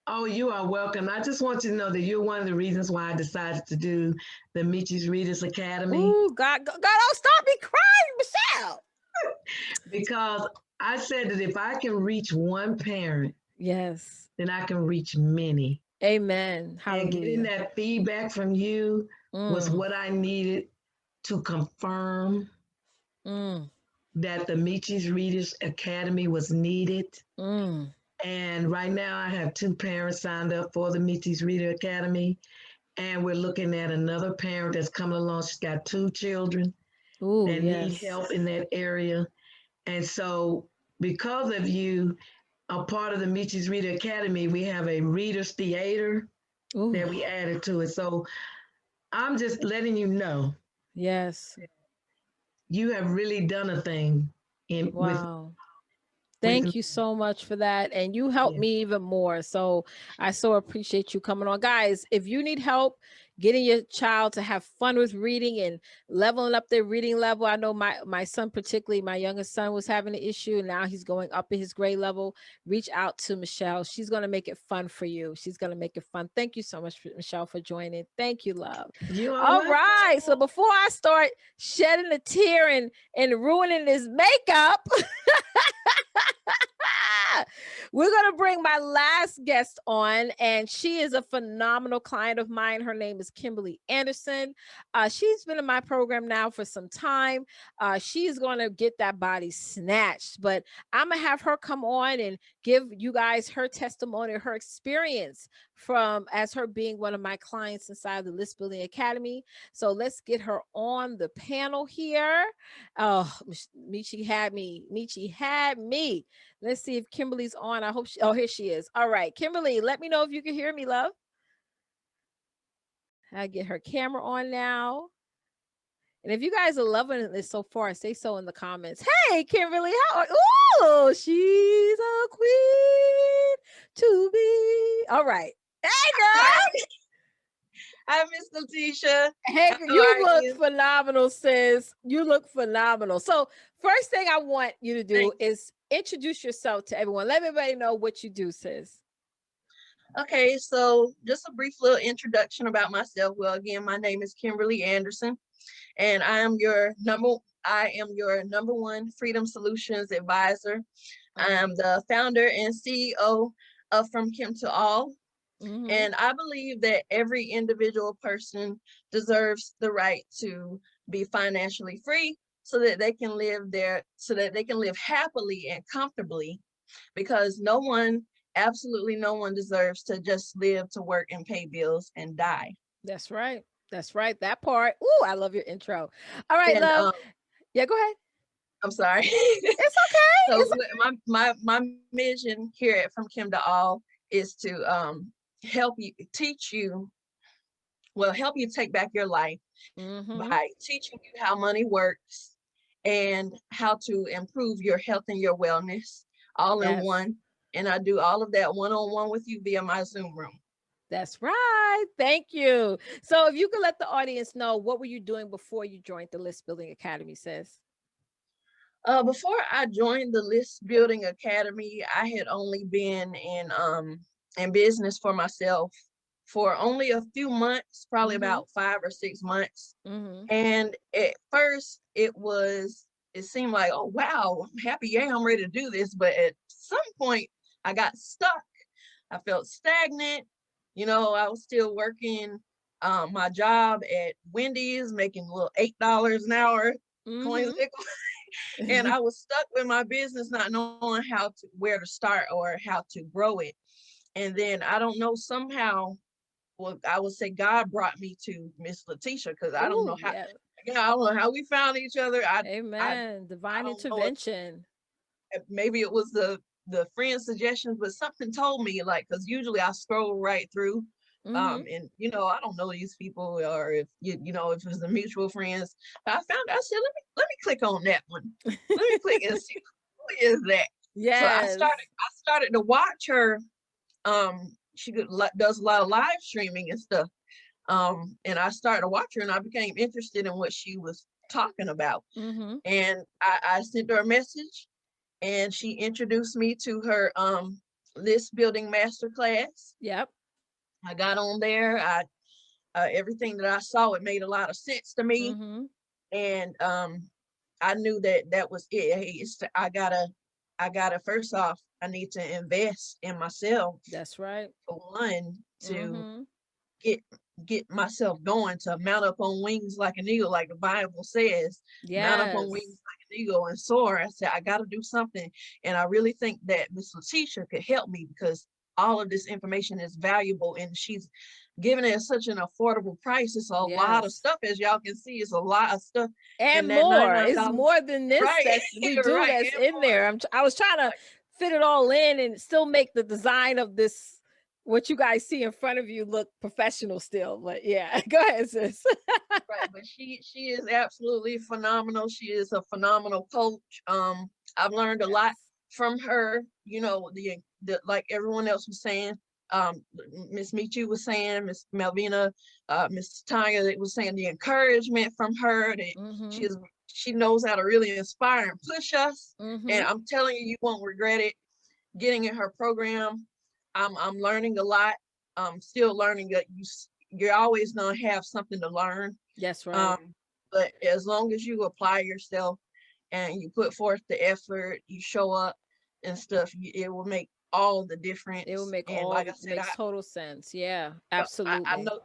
Oh, you are welcome. I just want you to know that you're one of the reasons why I decided to do the Michi's Readers Academy, Ooh, God, don't stop me crying, Michelle. because I said that if I can reach one parent, Yes. then I can reach many. Amen. And getting Hallelujah. that feedback from you was Mm, what I needed to confirm mm, that the Michi's Readers Academy was needed. mm. And right now, I have two parents signed up for the Michi's Reader Academy. And we're looking at another parent that's coming along. She's got two children Ooh, that need yes. help in that area. And so, because of you, a part of the Michi's Reader Academy, we have a readers theater Ooh, that we added to it. So I'm just letting you know yes. you have really done a thing in Wow. with Thank you so much for that. And you helped yeah. me even more. So I so appreciate you coming on. Guys, if you need help getting your child to have fun with reading and leveling up their reading level, I know my son, particularly my youngest son, was having an issue, and now he's going up in his grade level. Reach out to Michelle. She's going to make it fun for you. She's going to make it fun. Thank you so much, Michelle, for joining. Thank you, love. You are All welcome. right. So before I start shedding a tear and ruining his makeup, we're going to bring my last guest on, and she is a phenomenal client of mine. Her name is Kimberly Anderson. She's been in my program now for some time. She's going to get that body snatched, but I'm going to have her come on and give you guys her testimony, her experience from as her being one of my clients inside the List Building Academy. So let's get her on the panel here. Oh, Michi had me. Michi had me. Let's see if Kimberly's on. I hope she, oh, here she is. All right, Kimberly, let me know if you can hear me, love. I get her camera on now. And if you guys are loving this so far, say so in the comments. Hey, Kimberly, how are oh, she's a queen to be. All right. Hey, girl. Hi, Miss Letitia. Hey, How you are look you? phenomenal, sis. You look phenomenal. So, first thing I want you to do Thanks. is introduce yourself to everyone. Let everybody know what you do, sis. Okay, so just a brief little introduction about myself. Well, again, my name is Kimberly Anderson, and I am your number one Freedom Solutions advisor. I am the founder and CEO of From Kim to All. Mm-hmm. And I believe that every individual person deserves the right to be financially free so that they can live happily and comfortably, because absolutely no one deserves to just live to work and pay bills and die. That's right. That's right. That part. Ooh, I love your intro. All right, And love. Yeah, go ahead. I'm sorry. It's okay. So It's my mission here at From Kim to All is to help you take back your life mm-hmm. by teaching you how money works and how to improve your health and your wellness all in Yes. one. And I do all of that one-on-one with you via my Zoom room. That's right. Thank you. So if you could let the audience know, what were you doing before you joined the List Building Academy, sis? Before I joined the List Building Academy, I had only been in business for myself for only a few months, probably Mm-hmm. about 5 or 6 months. Mm-hmm. And at first it seemed like, oh wow, I'm happy, yeah, I'm ready to do this. But at some point I got stuck. I felt stagnant. I was still working my job at Wendy's, making a little $8 an hour, coins, Mm-hmm. nickels. And I was stuck with my business, not knowing where to start or how to grow it. And then I don't know, somehow, well, I would say God brought me to Miss Letitia, because I don't Oh, know how. yeah. I don't know how we found each other. I Amen. I Divine don't know intervention. if maybe it was the friend suggestions, but something told me, like, because usually I scroll right through, Mm-hmm. and I don't know these people, or if if it's the mutual friends. But I found, I said, let me click on that one. Let me click and see who is that. So I Yes. started to watch her. She does a lot of live streaming and stuff. And I started to watch her, and I became interested in what she was talking about. Mm-hmm. And I sent her a message, and she introduced me to her list building masterclass. Yep. I got on there. Everything that I saw, it made a lot of sense to me, Mm-hmm. and I knew that was it. Hey, I gotta first off, I need to invest in myself, That's right. for one, to Mm-hmm. get get myself going, to mount up on wings like an eagle, like the Bible says, mount up on wings Yes. like an eagle and soar. I said, I got to do something. And I really think that Miss Letitia could help me, because all of this information is valuable, and she's giving it at such an affordable price. It's a lot of Yes. stuff, as y'all can see. It's a lot of stuff in And that more. It's $99. more than this Right. that's we do Right. that's And in more. there. I was trying to Like, fit it all in and still make the design of this, what you guys see in front of you, look professional still. But yeah, go ahead, sis. right, but she is absolutely phenomenal. She is a phenomenal coach. I've learned a lot Yes. from her. The like everyone else was saying. Miss Michi was saying, Miss Melvina, Miss Tanya, that was saying the encouragement from her, that Mm-hmm. she is she knows how to really inspire and push us. Mm-hmm. And I'm telling you, you won't regret it. Getting in her program, I'm learning a lot. I'm still learning. That you're always gonna have something to learn, That's right. um, but as long as you apply yourself and you put forth the effort, you show up and stuff, it will make all the It will difference. make And all like I the said, makes total sense. Yeah, I absolutely. know,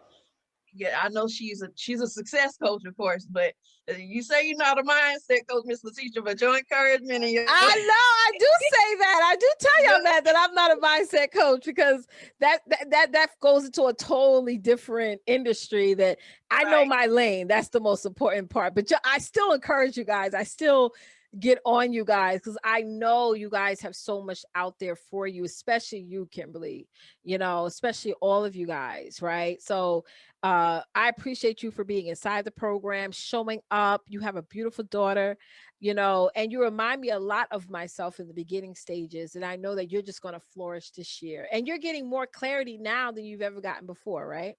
yeah, I know she's a success coach, of course, but you say you're not a mindset coach, Miss Letitia, but your encouragement and your I know I do say that. I do tell y'all that I'm not a mindset coach, because that goes into a totally different industry that I know right, my lane. That's the most important part. But I still encourage you guys. I still get on you guys, because I know you guys have so much out there for you, especially you, Kimberly, especially all of you guys, right? So I appreciate you for being inside the program, showing up. You have a beautiful daughter, and you remind me a lot of myself in the beginning stages. And I know that you're just going to flourish this year, and you're getting more clarity now than you've ever gotten before, right?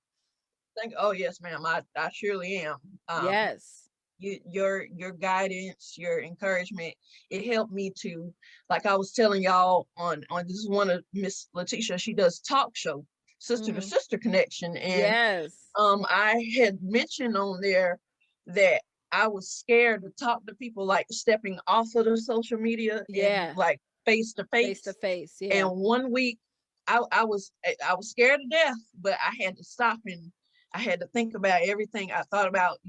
oh yes, ma'am, I surely am. um Yes. your guidance, your encouragement, it helped me to, like I was telling y'all, on this is one of Miss Letitia, she does talk show, sister to Hmm. sister connection. And Yes. I had mentioned on there that I was scared to talk to people, like stepping off of the social media and Yeah. like face to Face to face. face. And Yeah. one week I was scared to death, but I had to stop, and I had to think about everything. I thought about,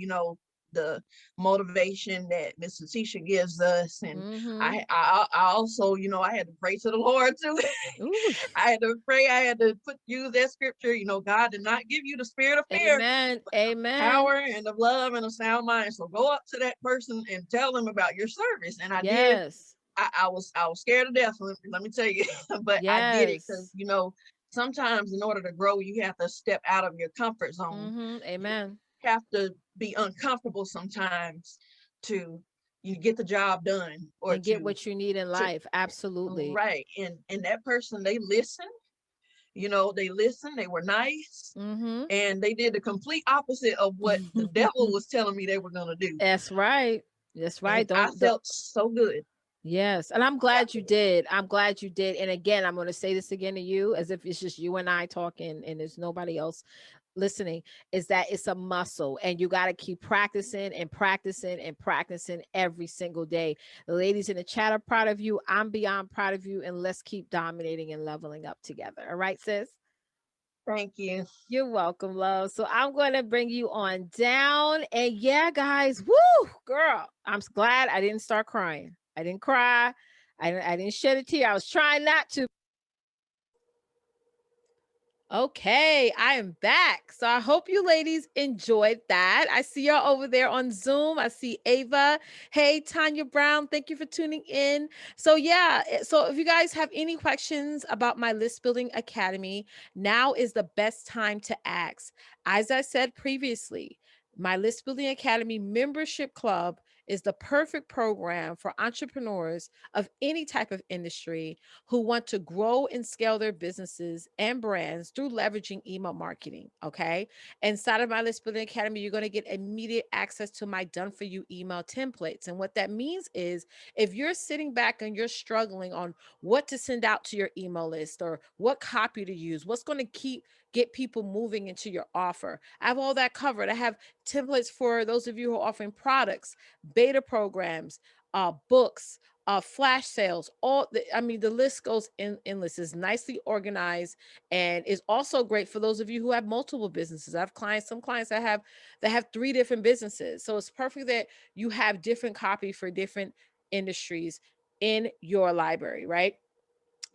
the motivation that Miss Letitia gives us. And Hmm. I also, I had to pray to the Lord too. Ooh. I had to pray. I had to use that scripture. God did not give you the spirit of fear, Amen. Amen. power, and of love, and a sound mind. So go up to that person and tell them about your service. And I did. Yes. I was scared to death. Let me tell you, but I did it because Yes. sometimes in order to grow, you have to step out of your comfort zone. You Amen. have to be uncomfortable sometimes to you get the job done, or And get what you need in to life. Absolutely. right. And that person, they listen. They listened, they were nice, Mm-hmm. and they did the complete opposite of what the devil was telling me they were going to do. That's right. That's And right. I Don't. felt so good Yes, and I'm glad you afterwards. did. I'm glad you did. And again, I'm going to say this again to you as if it's just you and I talking and there's nobody else listening, is that it's a muscle and you got to keep practicing and practicing and practicing every single day. The ladies in the chat are proud of you. I'm beyond proud of you. And let's keep dominating and leveling up together. All right, sis? Thank you. You're welcome, love. So I'm going to bring you on down. And yeah, guys, woo, girl, I'm glad I didn't start crying. I didn't cry. I didn't shed a tear. I was trying not to. Okay, I am back. So I hope you ladies enjoyed that. I see y'all over there on Zoom. I see Ava. Hey, Tanya Brown. Thank you for tuning in. So, yeah, so if you guys have any questions about my List Building Academy, now is the best time to ask. As I said previously, my List Building Academy membership club is the perfect program for entrepreneurs of any type of industry who want to grow and scale their businesses and brands through leveraging email marketing. Okay. Inside of my List Building Academy, you're going to get immediate access to my done for you email templates. And what that means is if you're sitting back and you're struggling on what to send out to your email list or what copy to use, what's going to get people moving into your offer, I have all that covered. I have templates for those of you who are offering products, beta programs, books, flash sales, the list goes endless. Is nicely organized and is also great for those of you who have multiple businesses. I have some clients that have 3 different businesses. So it's perfect that you have different copy for different industries in your library, right?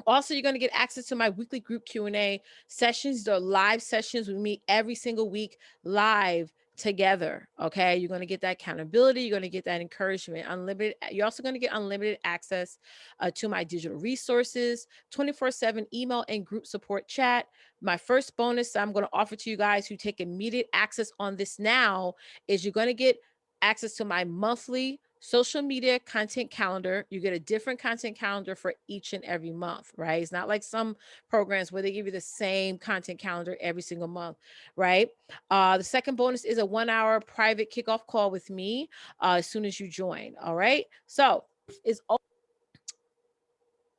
Also, you're going to get access to my weekly group Q&A sessions. They're live sessions. We meet every single week live together. Okay. You're going to get that accountability. You're going to get that encouragement. Unlimited. You're also going to get unlimited access to my digital resources, 24/7 email and group support chat. My first bonus that I'm going to offer to you guys who take immediate access on this now is you're going to get access to my monthly social media content calendar. You get a different content calendar for each and every month, right? It's not like some programs where they give you the same content calendar every single month, right? The second bonus is a 1-hour private kickoff call with me as soon as you join. All right. So it's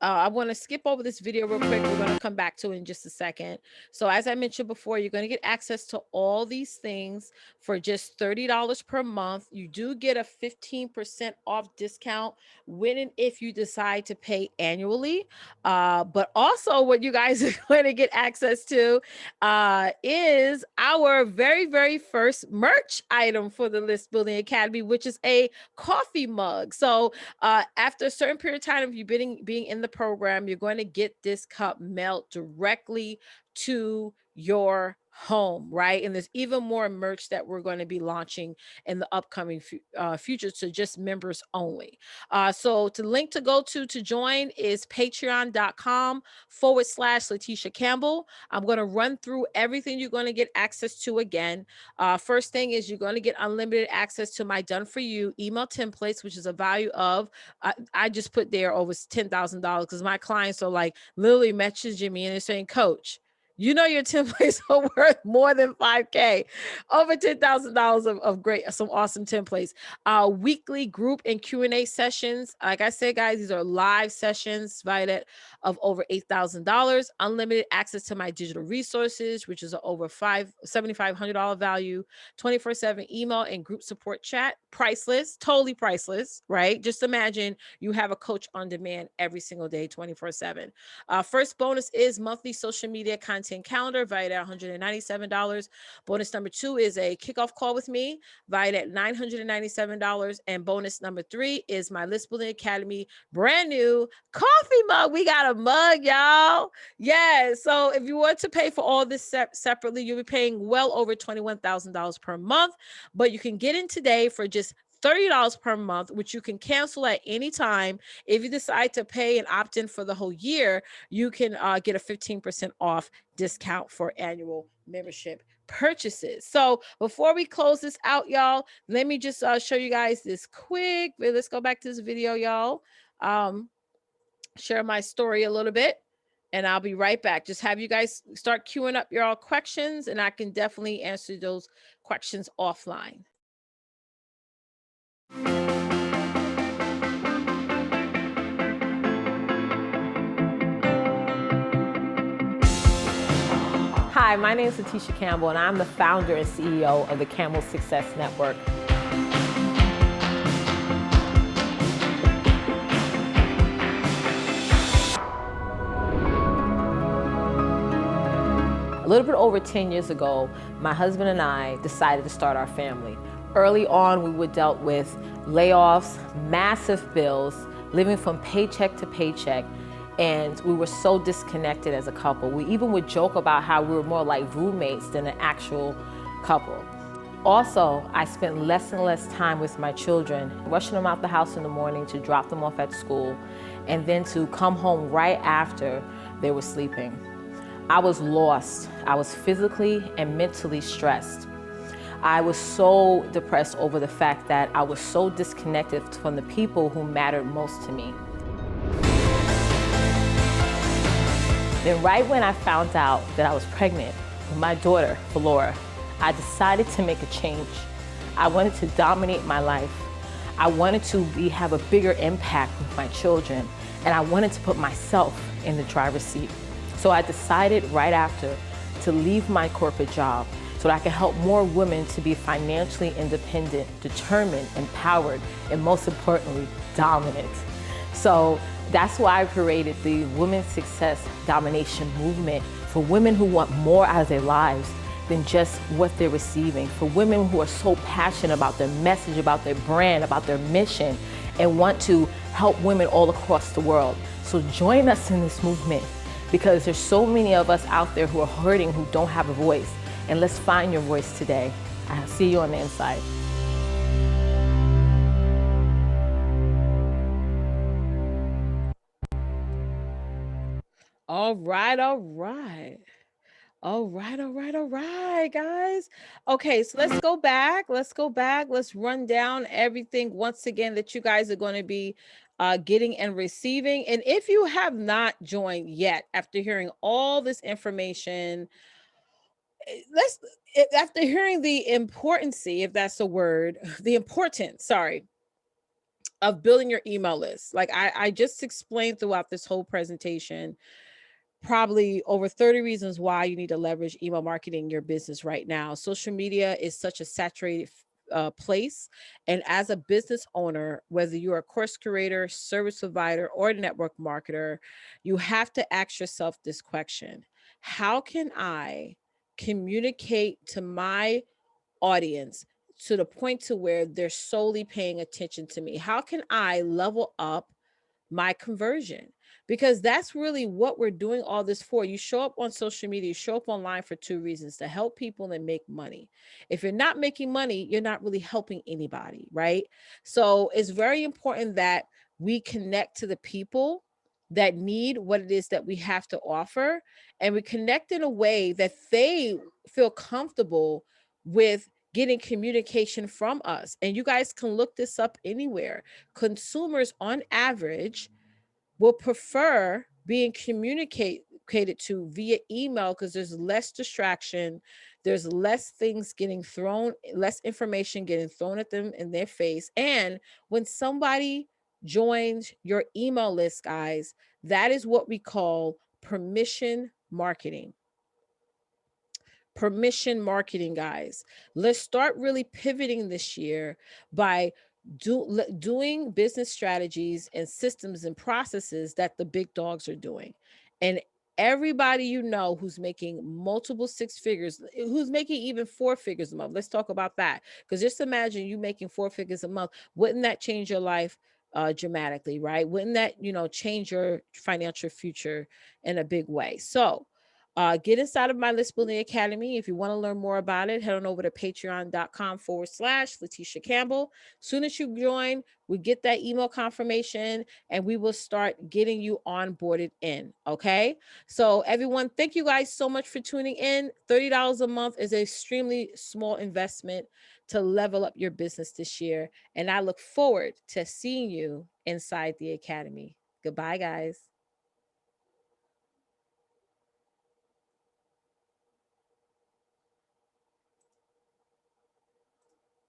I want to skip over this video real quick. We're going to come back to it in just a second. So as I mentioned before, you're going to get access to all these things for just $30 per month. You do get a 15% off discount when and if you decide to pay annually. But also what you guys are going to get access to is our very, very first merch item for the List Building Academy, which is a coffee mug. So after a certain period of time of you being in the program, you're going to get this cup mailed directly to your home, right? And there's even more merch that we're going to be launching in the upcoming future to just members only. So the link to go to join is patreon.com/Letitia Campbell. I'm going to run through everything you're going to get access to again. First thing is you're going to get unlimited access to my done for you email templates, which is a value of, I just put there over $10,000 because my clients are like literally messaging me and they're saying, Coach, you know your templates are worth more than 5K, over $10,000 of great, some awesome templates. Weekly group and Q&A sessions. Like I said, guys, these are live sessions valued of over $8,000. Unlimited access to my digital resources, which is over $7,500 value. 24/7 email and group support chat. Priceless, totally priceless, right? Just imagine you have a coach on demand every single day, 24/7. First bonus is monthly social media content calendar valued at $197. Bonus number 2 is a kickoff call with me valued at $997. And bonus number 3 is my List Building Academy brand new coffee mug. We got a mug, y'all. Yeah. So if you want to pay for all this separately, you'll be paying well over $21,000 per month, but you can get in today for just $30 per month, which you can cancel at any time. If you decide to pay and opt in for the whole year, you can get a 15% off discount for annual membership purchases. So before we close this out, y'all, let me just show you guys this quick. Let's go back to this video, y'all. Share my story a little bit. and I'll be right back. Just have you guys start queuing up your all questions, and I can definitely answer those questions offline. Hi, my name is Letitia Campbell, and I'm the founder and CEO of the Campbell Success Network. A little bit over 10 years ago, my husband and I decided to start our family. Early on, we were dealt with layoffs, massive bills, living from paycheck to paycheck, and we were so disconnected as a couple. We even would joke about how we were more like roommates than an actual couple. Also, I spent less and less time with my children, rushing them out the house in the morning to drop them off at school, and then to come home right after they were sleeping. I was lost. I was physically and mentally stressed. I was so depressed over the fact that I was so disconnected from the people who mattered most to me. Then right when I found out that I was pregnant with my daughter, Valora, I decided to make a change. I wanted to dominate my life. I wanted to have a bigger impact with my children, and I wanted to put myself in the driver's seat. So I decided right after to leave my corporate job so that I could help more women to be financially independent, determined, empowered, and most importantly, dominant. So that's why I created the Women's Success Domination Movement for women who want more out of their lives than just what they're receiving, for women who are so passionate about their message, about their brand, about their mission, and want to help women all across the world. So join us in this movement, because there's so many of us out there who are hurting, who don't have a voice. And let's find your voice today. I'll see you on the inside. All right, all right. All right, all right, all right, guys. Okay, so let's go back. Let's go back. Let's run down everything once again that you guys are going to be getting and receiving. And if you have not joined yet, after hearing all this information, after hearing the importance, if that's the word, the importance, sorry, of building your email list. Like I just explained throughout this whole presentation, probably over 30 reasons why you need to leverage email marketing in your business right now. Social media is such a saturated place. And as a business owner, whether you're a course curator, service provider, or network marketer, you have to ask yourself this question: how can I communicate to my audience to the point to where they're solely paying attention to me? How can I level up my conversion? Because that's really what we're doing all this for. You show up on social media, you show up online for two reasons: to help people and make money. If you're not making money, you're not really helping anybody, right? So it's very important that we connect to the people that need what it is that we have to offer, and we connect in a way that they feel comfortable with getting communication from us. And you guys can look this up anywhere. Consumers on average will prefer being communicated to via email because there's less distraction, there's less things getting thrown, less information getting thrown at them in their face. And when somebody joins your email list, guys, that is what we call permission marketing. Permission marketing, guys. Let's start really pivoting this year by doing business strategies and systems and processes that the big dogs are doing. And everybody you know who's making multiple six figures, who's making even four figures a month, let's talk about that. Because just imagine you making four figures a month. Wouldn't that change your life dramatically, right? Wouldn't that, change your financial future in a big way? So get inside of my List Building Academy. If you want to learn more about it, head on over to patreon.com/Letitia Campbell. Soon as you join, we get that email confirmation and we will start getting you onboarded in. Okay. So, everyone, thank you guys so much for tuning in. $30 a month is an extremely small investment to level up your business this year. And I look forward to seeing you inside the Academy. Goodbye, guys.